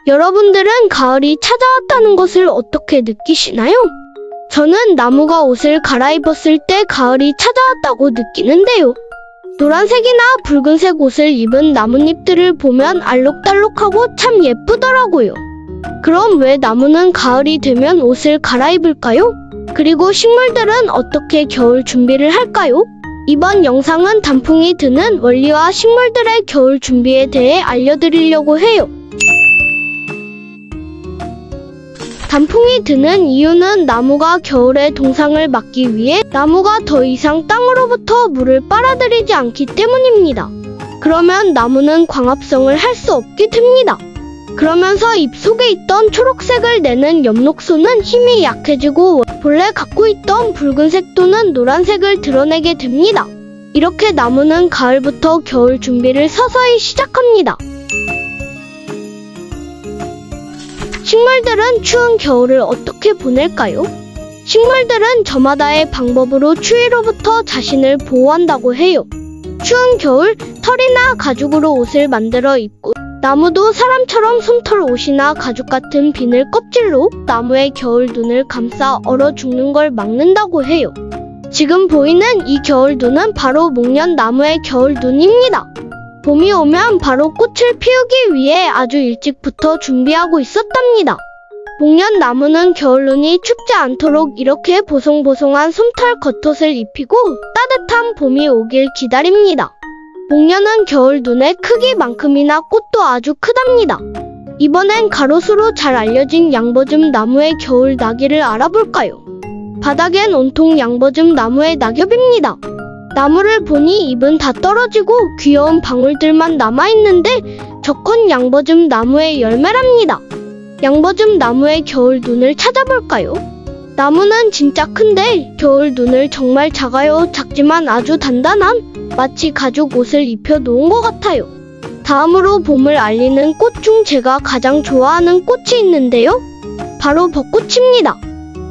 여러분들은 가을이 찾아왔다는 것을 어떻게 느끼시나요? 저는 나무가 옷을 갈아입었을 때 가을이 찾아왔다고 느끼는데요. 노란색이나 붉은색 옷을 입은 나뭇잎들을 보면 알록달록하고 참 예쁘더라고요. 그럼 왜 나무는 가을이 되면 옷을 갈아입을까요? 그리고 식물들은 어떻게 겨울 준비를 할까요? 이번 영상은 단풍이 드는 원리와 식물들의 겨울 준비에 대해 알려드리려고 해요. 단풍이 드는 이유는 나무가 겨울에 동상을 막기 위해 나무가 더 이상 땅으로부터 물을 빨아들이지 않기 때문입니다. 그러면 나무는 광합성을 할 수 없게 됩니다. 그러면서 잎 속에 있던 초록색을 내는 엽록소는 힘이 약해지고 본래 갖고 있던 붉은색 또는 노란색을 드러내게 됩니다. 이렇게 나무는 가을부터 겨울 준비를 서서히 시작합니다. 식물들은 추운 겨울을 어떻게 보낼까요? 식물들은 저마다의 방법으로 추위로부터 자신을 보호한다고 해요. 추운 겨울, 털이나 가죽으로 옷을 만들어 입고 나무도 사람처럼 솜털 옷이나 가죽 같은 비늘 껍질로 나무의 겨울 눈을 감싸 얼어 죽는 걸 막는다고 해요. 지금 보이는 이 겨울 눈은 바로 목련 나무의 겨울 눈입니다. 봄이 오면 바로 꽃을 피우기 위해 아주 일찍부터 준비하고 있었답니다. 목련 나무는 겨울 눈이 춥지 않도록 이렇게 보송보송한 솜털 겉옷을 입히고 따뜻한 봄이 오길 기다립니다. 목련은 겨울 눈의 크기만큼이나 꽃도 아주 크답니다. 이번엔 가로수로 잘 알려진 양버즘 나무의 겨울 나기를 알아볼까요? 바닥엔 온통 양버즘 나무의 낙엽입니다. 나무를 보니 잎은 다 떨어지고 귀여운 방울들만 남아있는데 저건 양버즘 나무의 열매랍니다. 양버즘 나무의 겨울 눈을 찾아볼까요? 나무는 진짜 큰데 겨울 눈을 정말 작아요. 작지만 아주 단단한 마치 가죽 옷을 입혀 놓은 것 같아요. 다음으로 봄을 알리는 꽃 중 제가 가장 좋아하는 꽃이 있는데요. 바로 벚꽃입니다.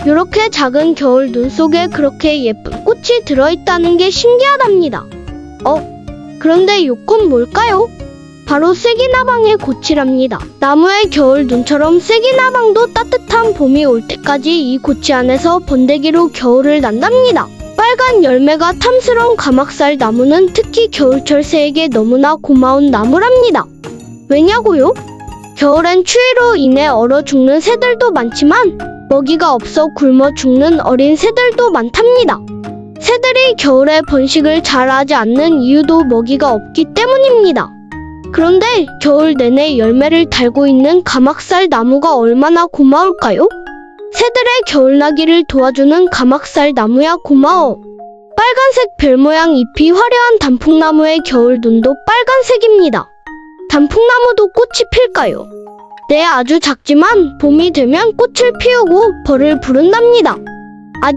이렇게 작은 겨울 눈 속에 그렇게 예쁜 꽃이 들어있다는 게 신기하답니다. 그런데 이 꽃 뭘까요? 바로 쐐기나방의 꽃이랍니다. 나무의 겨울 눈처럼 쐐기나방도 따뜻한 봄이 올 때까지 이 꽃이 안에서 번데기로 겨울을 난답니다. 빨간 열매가 탐스러운 가막살 나무는 특히 겨울철 새에게 너무나 고마운 나무랍니다. 왜냐고요? 겨울엔 추위로 인해 얼어 죽는 새들도 많지만 먹이가 없어 굶어 죽는 어린 새들도 많답니다. 새들이 겨울에 번식을 잘 하지 않는 이유도 먹이가 없기 때문입니다. 그런데 겨울 내내 열매를 달고 있는 가막살 나무가 얼마나 고마울까요? 새들의 겨울나기를 도와주는 가막살 나무야 고마워. 빨간색 별 모양 잎이 화려한 단풍나무의 겨울 눈도 빨간색입니다. 단풍나무도 꽃이 필까요? 네, 아주 작지만 봄이 되면 꽃을 피우고 벌을 부른답니다.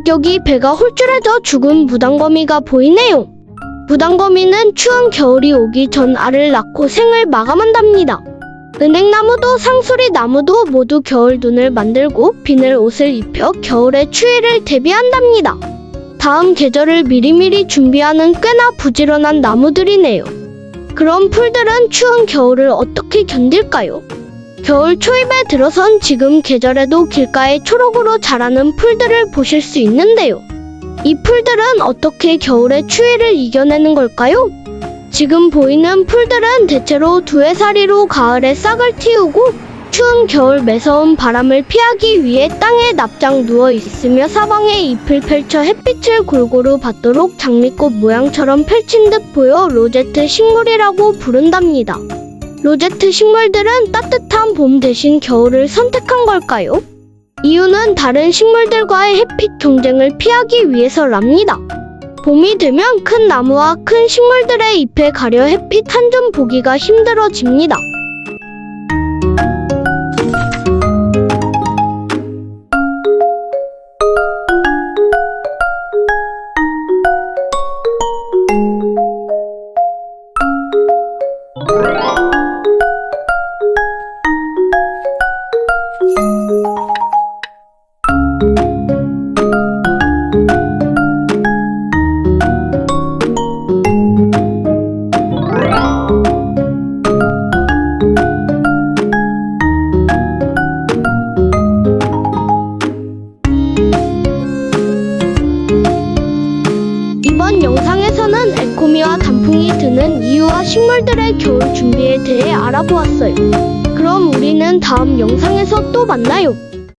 여기 배가 홀쭉해져 죽은 무당거미가 보이네요. 무당거미는 추운 겨울이 오기 전 알을 낳고 생을 마감한답니다. 은행나무도 상수리나무도 모두 겨울 눈을 만들고 비늘 옷을 입혀 겨울의 추위를 대비한답니다. 다음 계절을 미리미리 준비하는 꽤나 부지런한 나무들이네요. 그럼 풀들은 추운 겨울을 어떻게 견딜까요? 겨울 초입에 들어선 지금 계절에도 길가에 초록으로 자라는 풀들을 보실 수 있는데요. 이 풀들은 어떻게 겨울의 추위를 이겨내는 걸까요? 지금 보이는 풀들은 대체로 두해살이로 가을에 싹을 틔우고 추운 겨울 매서운 바람을 피하기 위해 땅에 납작 누워 있으며 사방에 잎을 펼쳐 햇빛을 골고루 받도록 장미꽃 모양처럼 펼친 듯 보여 로제트 식물이라고 부른답니다. 로제트 식물들은 따뜻한 봄 대신 겨울을 선택한 걸까요? 이유는 다른 식물들과의 햇빛 경쟁을 피하기 위해서랍니다. 봄이 되면 큰 나무와 큰 식물들의 잎에 가려 햇빛 한 점 보기가 힘들어집니다. 영상에서는 에코미와 단풍이 드는 이유와 식물들의 겨울 준비에 대해 알아보았어요. 그럼 우리는 다음 영상에서 또 만나요.